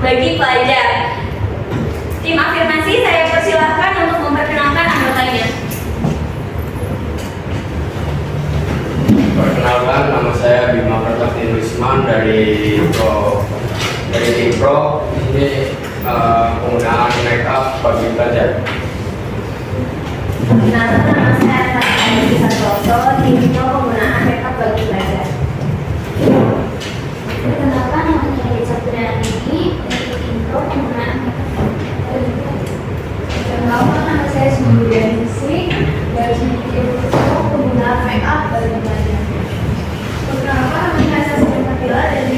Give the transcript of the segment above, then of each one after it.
bagi pelajar. Tim afirmasi, saya persilahkan untuk memperkenalkan anggotanya. Perkenalkan, nama saya Bima Pratapin Wisman dari tim Pro. Ini penggunaan make up bagi pelajar. Perkenalkan, nama saya Adi Santoso, tim Pro penggunaan make up bagi pelajar. Perkenalkan, nama saya Reza Purani dari tim Pro penggunaan make up bagi pelajar. Perkenalkan, nama saya Sumidianisi dari tim Pro penggunaan make up bagi pelajar. Perkenalkan, nama saya Saskia Fatila dari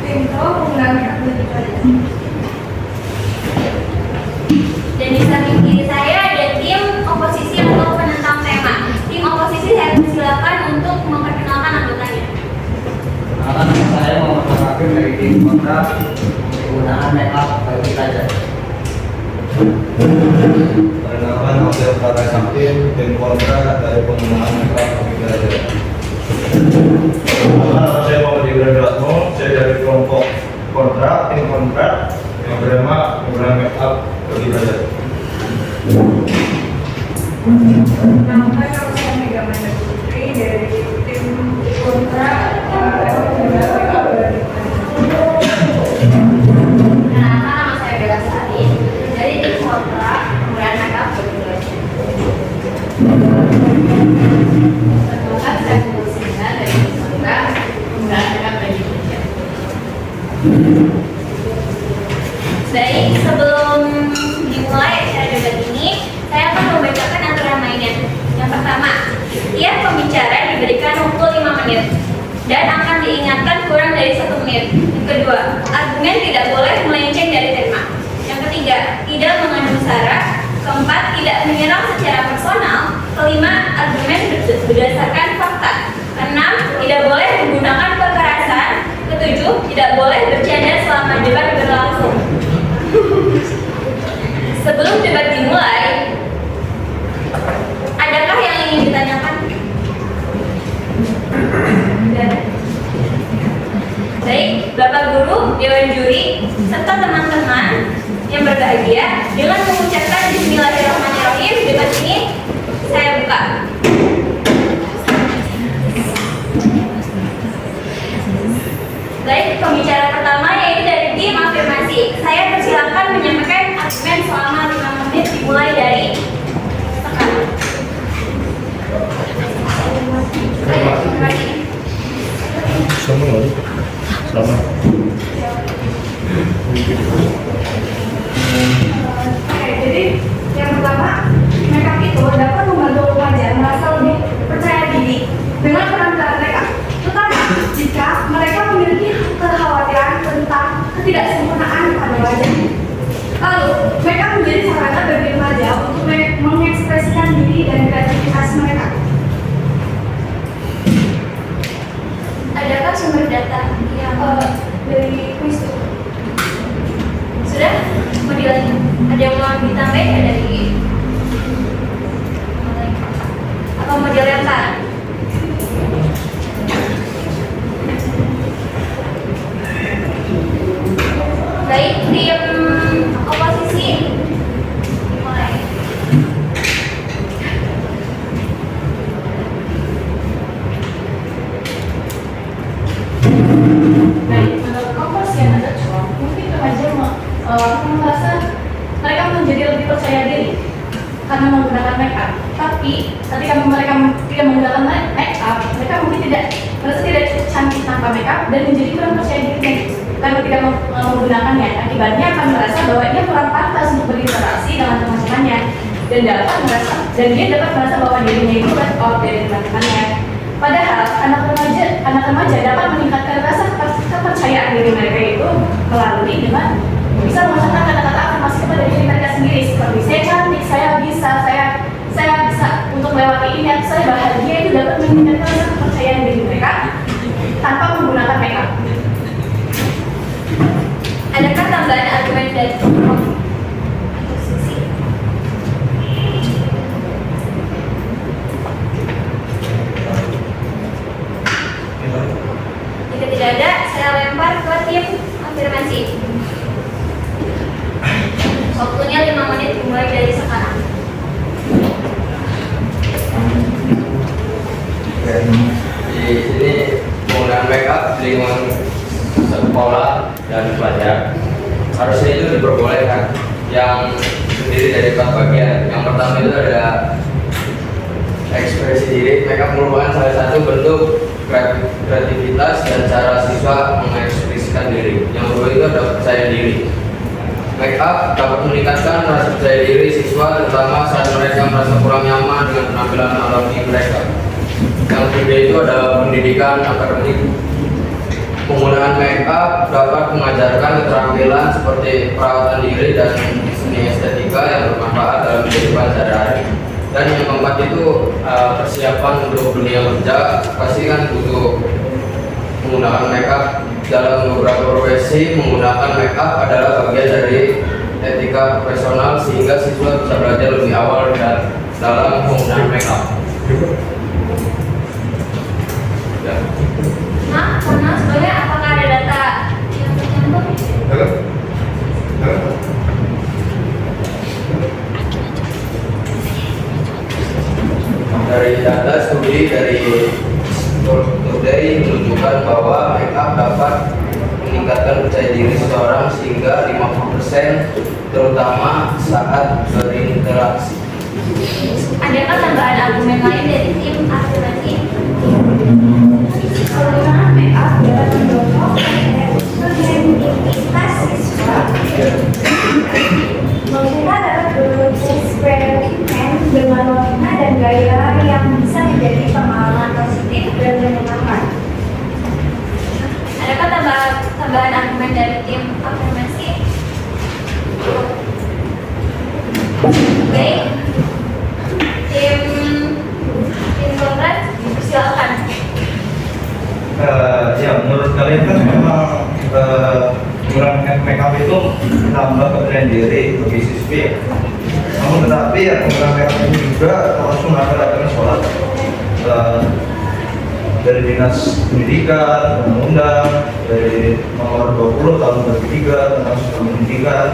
tim Pro penggunaan make up bagi pelajar. Dan di samping kiri saya ada tim oposisi atau penentang tema. Tim oposisi, saya persilakan untuk memperkenalkan anggotanya. Perkenalkan, nama saya Muhammad Hakim dari tim kontra penggunaan make up bagi pelajar. Perkenalkan, nama saya Pratai Samtin, tim kontra dari penggunaan make up bagi pelajar. Perkenalkan, nama saya Muhammad Ibrahim Ratmo, saya dari kelompok kontra, tim kontra yang bernama penggunaan make up bagi pelajar. Perkenalkan, nama saya Mega Manda Putri dari tim kontra penggunaan make up bagi pelajar. Perkenalkan, nama saya Bella Sari dari tim kontra penggunaan make up bagi pelajar. Perkenalkan, saya Putri Singa dari tim kontra penggunaan make up bagi pelajar. Baik, sebelum dimulai acara debat ini, saya akan membacakan aturan mainnya. Yang pertama, tiap pembicara diberikan waktu 5 menit dan akan diingatkan kurang dari 1 menit. Yang kedua, argumen tidak boleh melenceng dari tema. Yang ketiga, tidak mengandung sara. Keempat, tidak menyerang secara personal. Kelima, argumen berdasarkan fakta. Keenam, tidak boleh menggunakan kekerasan. Ketujuh, tidak boleh bercanda selama debat berlangsung. Sebelum debat dimulai, adakah yang ingin ditanyakan? Baik, Bapak Guru, Dewan Juri, serta teman-teman yang berbahagia, dengan mengucapkan Bismillahirrahmanirrahim, debat ini saya buka. Baik, pembicara pertama yaitu dari tim afirmasi. Saya persilakan menyampaikan argumen selama 5 menit dimulai dari sekarang. Oke, jadi yang pertama, make up itu dapat membantu pelajar merasa lebih percaya diri dengan penampilan mereka, terutama jika mereka memiliki kekhawatiran tentang ketidaksempurnaan pada wajahnya. Lalu, make up menjadi sarana bagi pelajar untuk mengekspresikan diri dan kreativitas mereka. Adakah sumber data yang Dari kuis itu. sudah mau dilanjut? Ada yang mau ditambahin dari atau mau dilempar? Baik, tim oposisi mulai. Baik, menurut komposi yang ada cuan, mungkin remaja merasa mereka menjadi lebih percaya diri karena menggunakan make up. Tapi ketika mereka tidak menggunakan make up, mereka mungkin merasa tidak cantik tanpa make up dan menjadi kurang percaya diri karena tidak menggunakannya. Akibatnya akan merasa bahwa dia kurang pantas untuk berinteraksi dengan teman-temannya dan dia dapat merasa bahwa dirinya itu left out dari teman-temannya. Padahal anak remaja dapat meningkatkan rasa kepercayaan diri mereka itu melalui dengan bisa mengucapkan kata-kata afirmasi kepada diri mereka sendiri seperti saya cantik, saya bisa, saya bisa untuk melewati ini, saya bahagia. Itu dapat meningkatkan rasa kepercayaan diri mereka tanpa menggunakan make up. Adakah tambahan argumen dari oposisi? Jika tidak ada, saya lempar ke tim afirmasi. harusnya itu diperbolehkan yang terdiri dari 4 bagian. Yang pertama itu ada ekspresi diri. Makeup merupakan salah satu bentuk kreativitas dan cara siswa mengekspresikan diri. Yang kedua itu ada percaya diri. Makeup dapat meningkatkan rasa percaya diri siswa, terutama saat mereka merasa kurang nyaman dengan penampilan alami mereka. Yang ketiga itu ada pendidikan akademik. Penggunaan makeup dapat mengajarkan keterampilan seperti perawatan diri dan seni estetika yang bermanfaat dalam kehidupan sehari-hari. Dan yang keempat itu persiapan untuk dunia kerja. Pasti kan butuh menggunakan makeup. Dalam beberapa profesi, menggunakan makeup adalah bagian dari etika profesional sehingga siswa bisa belajar lebih awal dan dalam penggunaan makeup. Ya. Nah, karena sebenarnya apakah ada data yang tercantum? Dari data studi dari Today menunjukkan bahwa makeup dapat meningkatkan percaya diri seseorang sehingga 50%, terutama saat berinteraksi. Adakah tambahan argumen lain dari tim afirmatif? Penggunaan makeup dapat mendorong kreativitas siswa. Mereka dapat bereksperimen dengan warna dan gaya yang bisa menjadi pengalaman positif dan menyenangkan. Adakah tambahan argumen dari tim afirmasi? Baik. Tim kontra, silakan. Ya, menurut kalian kan memang penggunaan makeup itu menambah kepercayaan diri bagi siswi ya. Namun tetapi ya penggunaan makeup ini juga langsung ada sholat dari Dinas Pendidikan, Undang-Undang dari nomor 20 tahun 2003 tentang sistem pendidikan,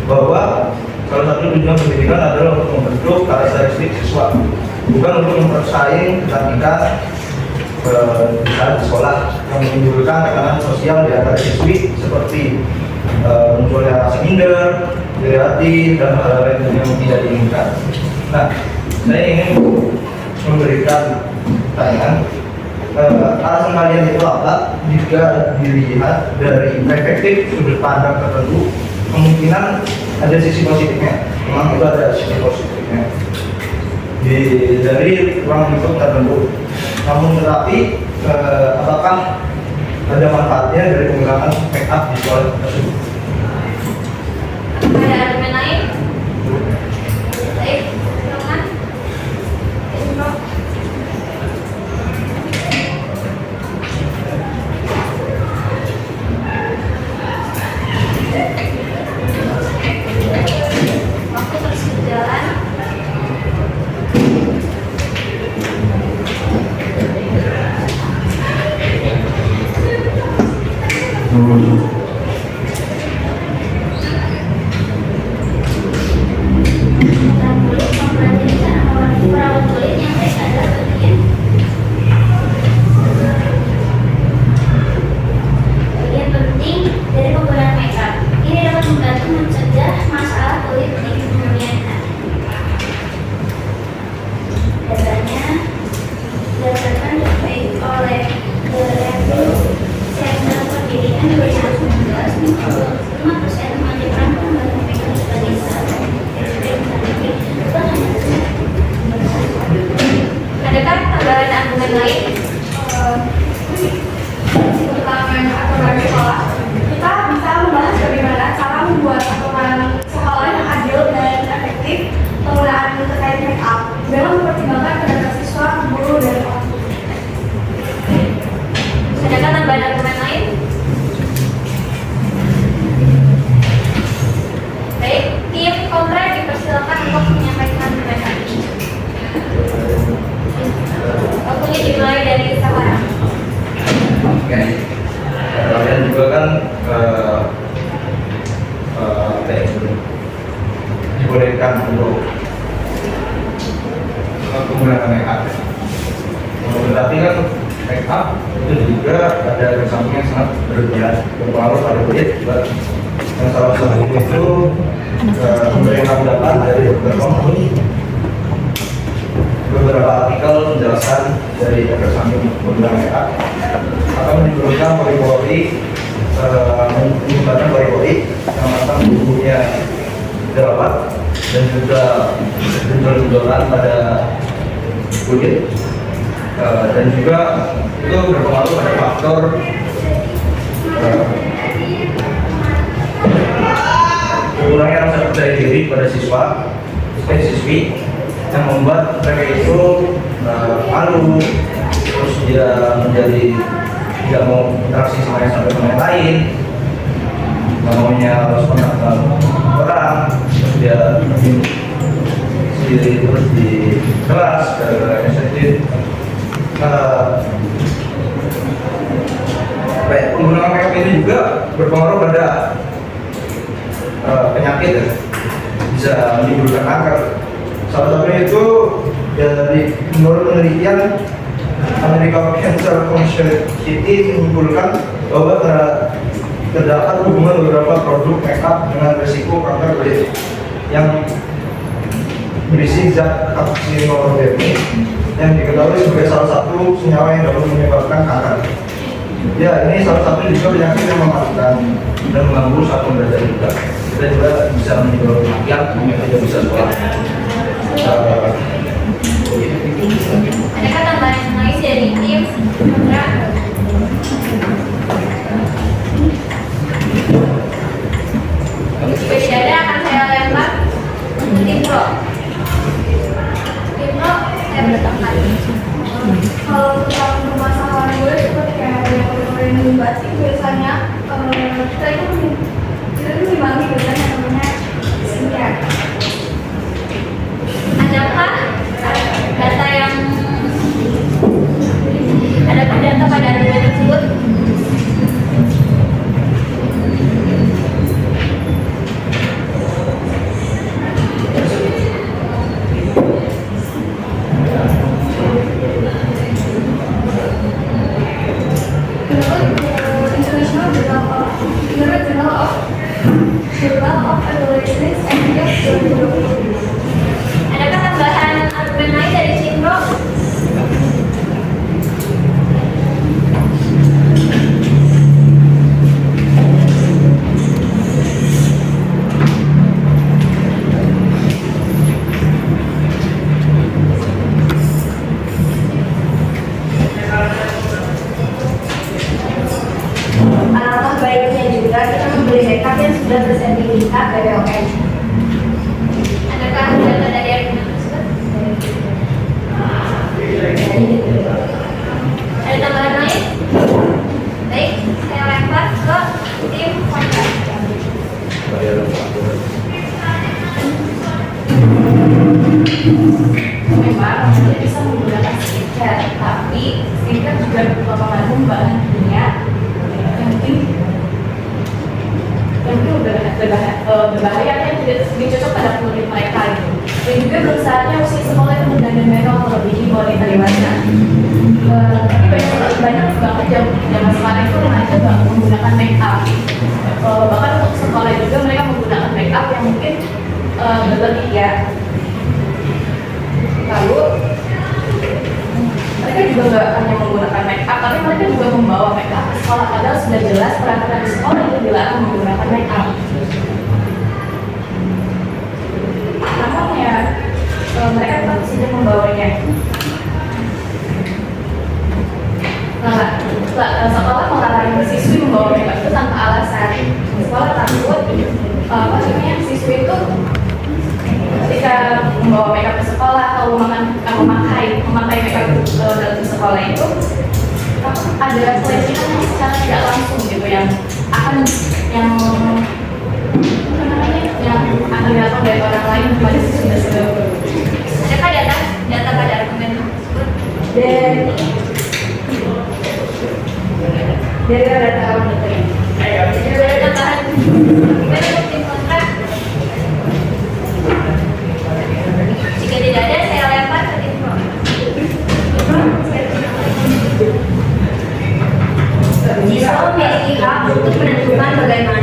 bahwa salah satu tujuan pendidikan adalah untuk membentuk karakteristik siswa, bukan untuk mempersaing kecantikan saat di sekolah yang menimbulkan tekanan sosial di antara siswi seperti munculnya rasa minder, iri hati, dan hal lain yang tidak diinginkan. Nah, saya ingin memberikan pertanyaan, alasan kalian itu apa? Jika dilihat dari perspektif sudut pandang tertentu, kemungkinan ada sisi positifnya. Memang itu ada sisi positifnya dari ruang lingkup tertentu. Namun tetapi apakah ada manfaatnya dari penggunaan make up di sekolah tersebut? Ada argumen lain? Baik, silakan. Waktu terus berjalan. Perawat kulit yang baik adalah bagian penting dari penggunaan makeup. Ini dapat membantu mencegah masalah kulit di kemudian hari. Datanya berdasarkan survei oleh Center Pendidikan 2019, 55% menunjukkan penggunaan makeup sebagai salah satu eksperimen. Adakah tambahan argumen lain? Aturan aturan sekolah, kita bisa membahas bagaimana cara membuat aturan sekolah yang adil dan efektif penggunaan terkait make up dalam mempertimbangkan kedatangan siswa, guru, dan orang tua. Adakah tambahan argumen lain? Baik, tim kontra dipersilakan untuk menyampaikan argumen. Waktunya dimulai dari Sahara. Oke, kalian juga kan dibolehkan untuk penggunaan make up. Tetapi kan make up itu juga ada samping yang sangat berlebihan, berpengaruh pada kulit juga Yang salah satunya itu memberikan pendapat dari dokter Komun, beberapa artikel penjelasan dari efek samping penggunaan make up akan menimbulkan pori-pori, menyebabkan pori-pori yang akan tubuhnya jerawat dan juga benjolan-benjolan pada kulit, dan juga itu berpengaruh pada faktor kurangnya rasa percaya diri pada siswi yang membuat mereka itu malu, terus dia menjadi tidak mau interaksi sama yang lain, nggak maunya harus kontak dengan orang, terus dia sendiri terus di kelas gara-gara sensitif. Penggunaan makeup ini juga berpengaruh pada penyakit ya, bisa menimbulkan kanker. Salah satunya itu dari menurut penelitian American Cancer Society menyimpulkan bahwa terdapat hubungan beberapa produk makeup dengan risiko kanker kulit yang berisi zat karsinogenic yang diketahui sebagai salah satu senyawa yang dapat menyebabkan kanker. Ya, ini salah satu juga penyakit yang mematikan dan mengganggu saat belajar juga. Kita juga bisa menimbulkan kematian, tidak bisa sekolah. Adakah tambahan lain dari tim kontra? Jika tidak ada, akan saya lempar untuk tim pro. Tim pro, saya bertempat. Kalau tentang permasalahan gue seperti kayak yang batik biasanya kita itu membangun dengan yang namanya skincare. Adakah data pada argumen tersebut? Adakah tambahan argumen lain dari Cindro? Alangkah baiknya juga kita membeli makeup yang sudah bersertifikat BPOM. Adakah data dari argumen tersebut? Ada tambahan lain? Baik, saya lempar ke tim kontra. Memang kita bisa menggunakan skincare, tapi skincare juga mengandung bahan kimia yang mungkin berbahaya yang tidak cocok pada kulit mereka itu. Dan juga belum saatnya usia sekolah itu mengandung mereka melebihi wanita dewasa. Tapi banyak banget zaman sekarang itu remaja menggunakan make up. Bahkan untuk sekolah juga mereka menggunakan make up yang mungkin berlebihan. Lalu mereka juga nggak hanya menggunakan make up, tapi mereka juga membawa make up ke sekolah. Padahal sudah jelas peraturan di sekolah itu dilarang menggunakan make up. Namun ya mereka tetap sudah membawanya. Sekolah melarang siswi membawa make up itu tanpa alasan. Sekolah takut siswi itu ketika membawa makeup ke sekolah atau memakai makeup dalam sekolah itu ada pelecehan yang secara tidak langsung gitu yang akan datang dari orang lain kepada siswi tersebut. Adakah data pada argumen tersebut? Dari data argumen itu. Ada tambahan argumen untuk tim kontra? Jika tidak ada, saya lempar ke tim pro. Siswa memiliki hak untuk menentukan bagaimana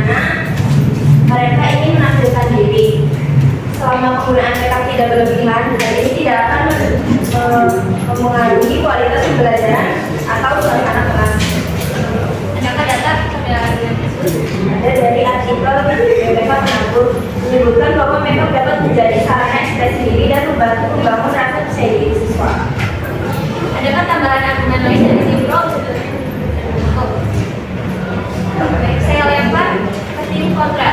memengaruhi kualitas pembelajaran atau suasana kelas. Adakah data pada yang tersebut? Ada dari artikel BPK Menabur menyebutkan bahwa make up dapat menjadi sarana ekspresi diri dan membantu membangun rasa percaya diri siswa. Adakah tambahan argumen lain dari tim pro? Baik, saya lempar ke tim kontra.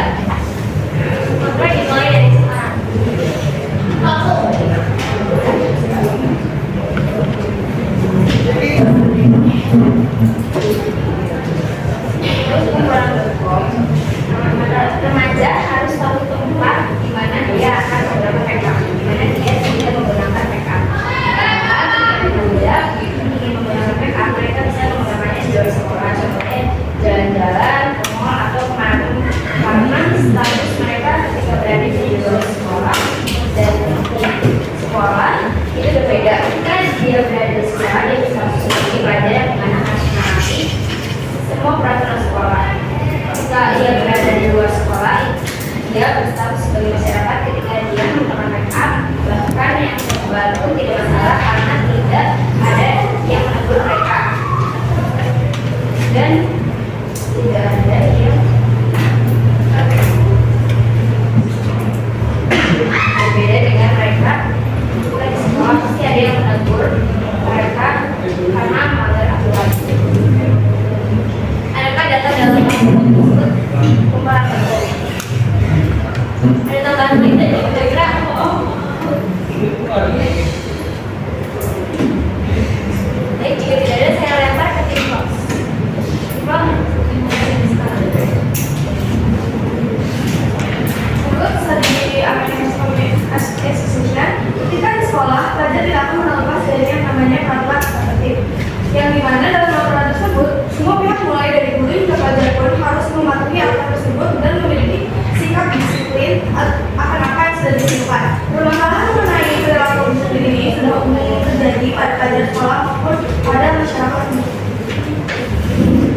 Kontra dimulai dari sekarang. Remaja harus tahu tempat di mana dia akan menggunakan make up, di mana dia tidak menggunakan make up. Karena remaja ingin menggunakan make up, mereka bisa menggunakannya di luar sekolah, contohnya jalan-jalan, ke mall atau kemana. Karena status mereka ketika berada di luar sekolah dan di sekolah itu berbeda. Ketika dia berada di sekolah, dia bisa seperti pelajaran di mana harus menaati semua peraturan sekolah. Ketika ia berada di luar sekolah, dia berstatus sebagai masyarakat ketika dia menggunakan make up, bahkan yang membuat pun tidak masalah karena tidak ada yang menegur mereka dan tidak ada yang berbeda dengan mereka. Ketika di sekolah pasti ada yang menegur mereka karena melanggar aturan. Adakah data dalam tersebut? Kumparan bentuk. Ada tambahan lain dari kira-kira? Baik, jika tidak ada, saya lempar ke tim pro. Tim pro, dimulai dari sekarang. Menurut studi American Association, ketika di sekolah, pelajar tidak akan melepas dari yang namanya peraturan tertib, yang dimana dalam peraturan tersebut, semua pihak mulai dari guru hingga pelajar pun harus mematuhi aturan tersebut dan memiliki sikap disiplin akan apa yang sudah ditentukan. Permasalahan mengenai perilaku disiplin ini sudah umum terjadi pada pelajar sekolah maupun pada masyarakat umum.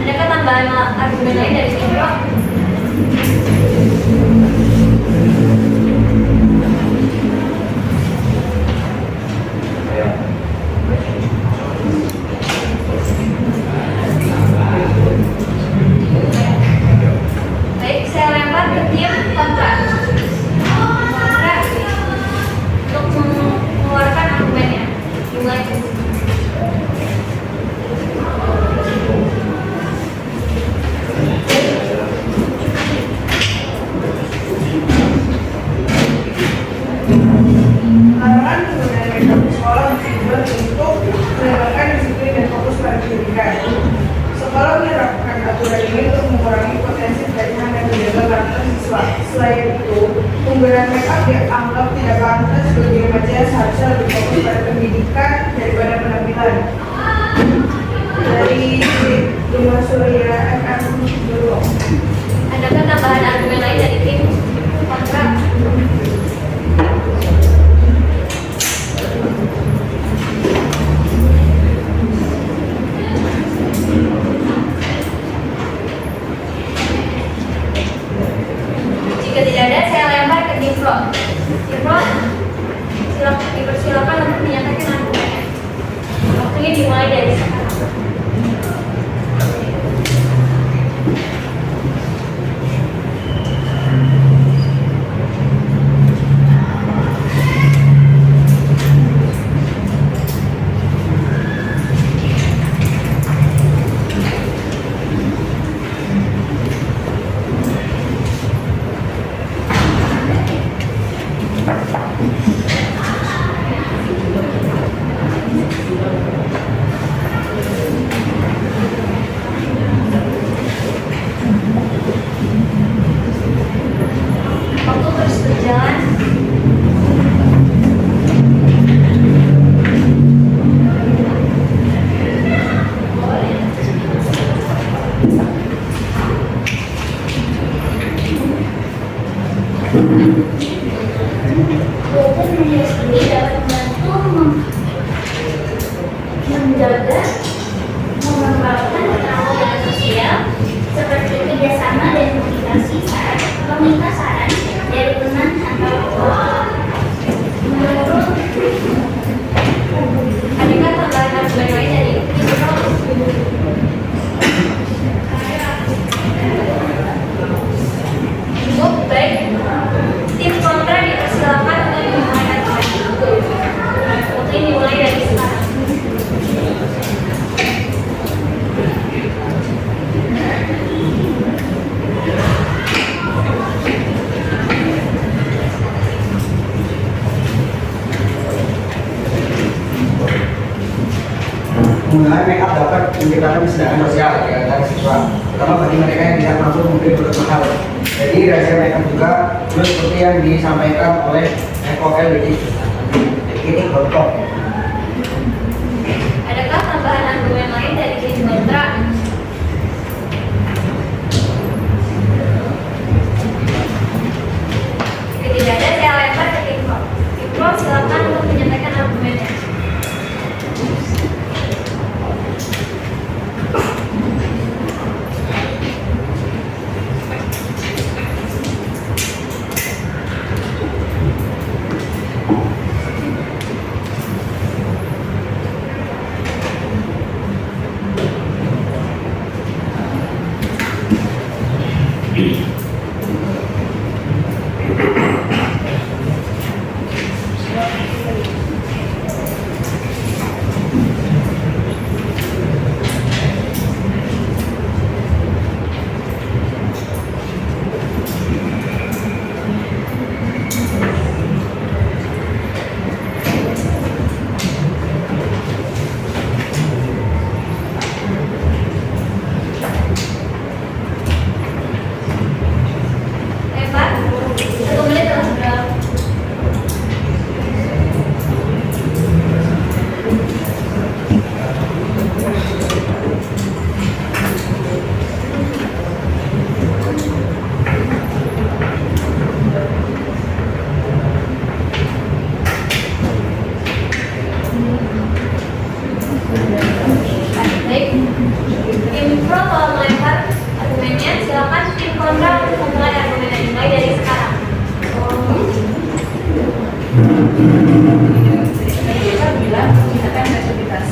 Adakah tambahan argumen lain dari tim pro? Baik, saya lempar ke tim kontra. Kontra untuk mengeluarkan argumennya. Dimulai. Larangan penggunaan make up di sekolah dibuat untuk menegakkan disiplin dan fokus pada pendidikan. Sekolah menerapkan aturan ini untuk mengurangi potensi pelecehan dan menjaga keamanan siswa. Selain itu, penggunaan make up dianggap tidak pantas bagi remaja yang seharusnya lebih fokus pada pendidikan daripada penampilan. Dari Rumah Surya FM dulu. Adakah tambahan argumen lain dari tim kontra? Jika tidak ada, saya lempar ke tim pro. Tim pro, dipersilakan untuk menyatakan argumennya. Waktunya dimulai dari sekarang. Penggunaan make up dapat menciptakan kesenjangan sosial di antara siswa, terutama bagi mereka yang tidak mampu membeli produk mahal. Jadi rahasia make up juga terus seperti yang disampaikan oleh FOL ini contoh. Adakah tambahan argumen lain dari tim kontra? Jika tidak ada, saya lempar ke tim pro. Tim pro silakan untuk menyampaikan argumennya. Lempar. 1 menit telah berlalu. Baik, tim pro telah melempar argumennya. Silakan tim kontra untuk memulai argumennya, dimulai dari sekarang. Kita bilang meningkatkan kreativitas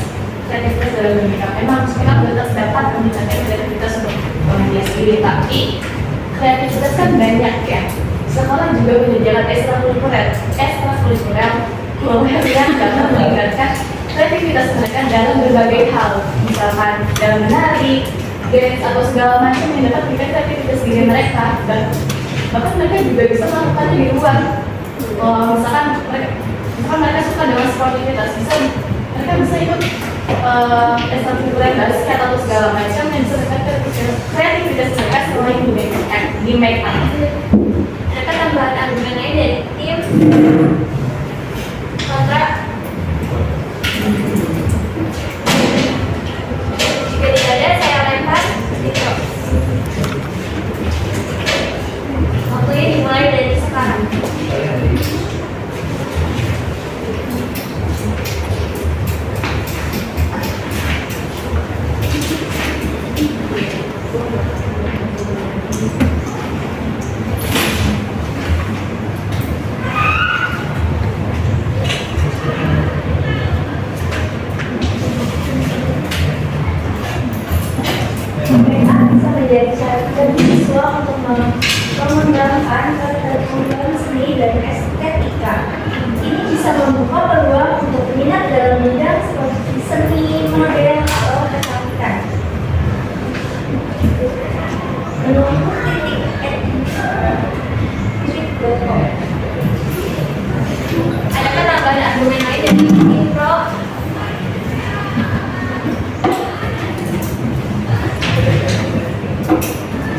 dalam bermikap. Memang mereka sudah terdapat meningkatkan kreativitas untuk dia sendiri, tapi kreativitas kan banyak ya. Sekolah juga menyediakan ekstrakurikuler yang dapat meningkatkan kreativitas mereka dalam berbagai hal, misalkan dalam menari, dance atau segala macam yang dapat meningkatkan kreativitas diri mereka, dan bahkan mereka juga bisa melakukannya di luar. Misalkan mereka suka dengan sportivitas, mereka bisa ikut ekstrakurikuler basket atau segala macam yang bisa meningkatkan kreativitas mereka setelah di make up. Adakah tambahan argumen lain dari tim kontra? Jika tidak ada, saya lempar ke tim pro. Waktunya dimulai dari sekarang. Mereka bisa menjadi syarat bagi siswa untuk mengembangkan keterampilan seni dan estetika. Ini bisa membuka peluang untuk minat dalam bidang seperti seni, model, atau kecantikan. Menunggu titik.com. Adakah tambahan argumen lain dari tim pro?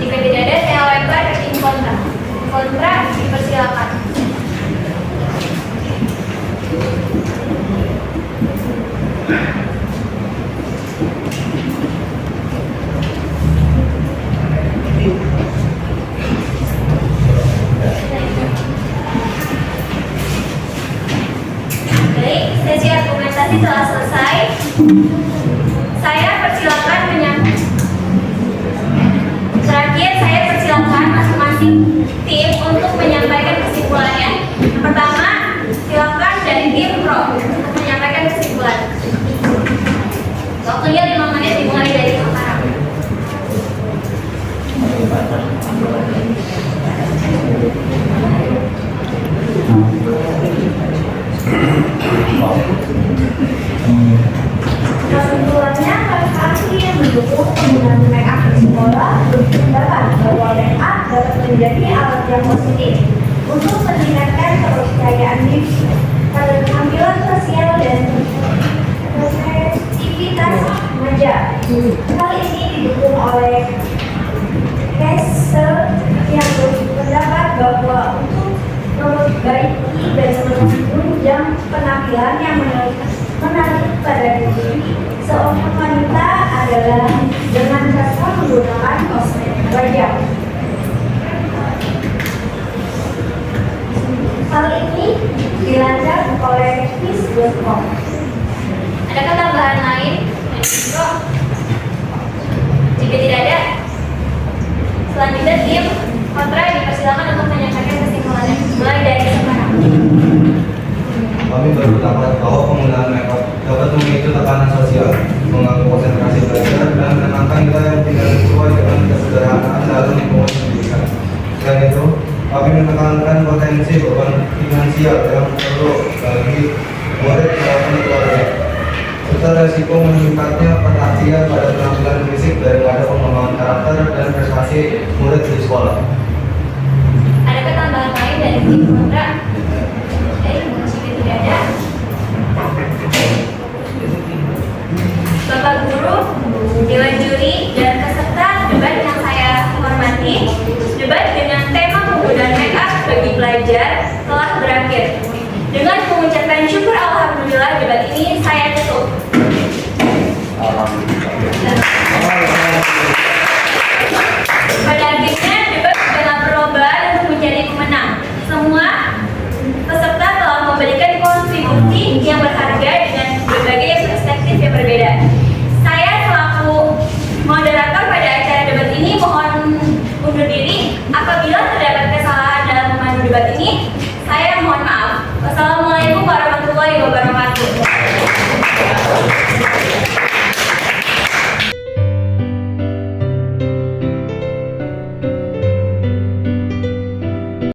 Jika tidak ada, saya lempar ke tim kontra. Kontra, dipersilakan. Baik, sesi argumentasi telah selesai. Saya persilakan Terakhir, saya persilakan masing-masing tim untuk menyampaikan kesimpulannya. Pertama, silakan dari tim pro untuk menyampaikan kesimpulan. Waktunya 5 menit dimulai dari sekarang. Kesimpulannya, kaki yang mendukung penggunaan make up di sekolah berpendapat bahwa make up dapat menjadi alat yang positif untuk meningkatkan kepercayaan diri, keterampilan sosial dan kreativitas keterampilan yang menarik pada diri seorang wanita adalah dengan cara menggunakan kosmetik wajah. Hal ini dilacak oleh Kiss.com. Adakah tambahan lain? Bro? Jika tidak ada, selanjutnya tim kontra dipersilakan untuk menyampaikan kesimpulannya. Mulai dari sekarang. Kami berpendapat bahwa penggunaan makeup dapat memicu tekanan sosial, mengganggu konsentrasi belajar, dan menenangkan kita yang tidak sesuai dengan kesederhanaan dalam lingkungan pendidikan. Selain itu, kami menekankan potensi beban finansial yang perlu bagi murid maupun keluarga, serta resiko meningkatnya perhatian pada penampilan fisik daripada pengembangan karakter dan prestasi murid di sekolah. Adakah tambahan lain dari tim kontra?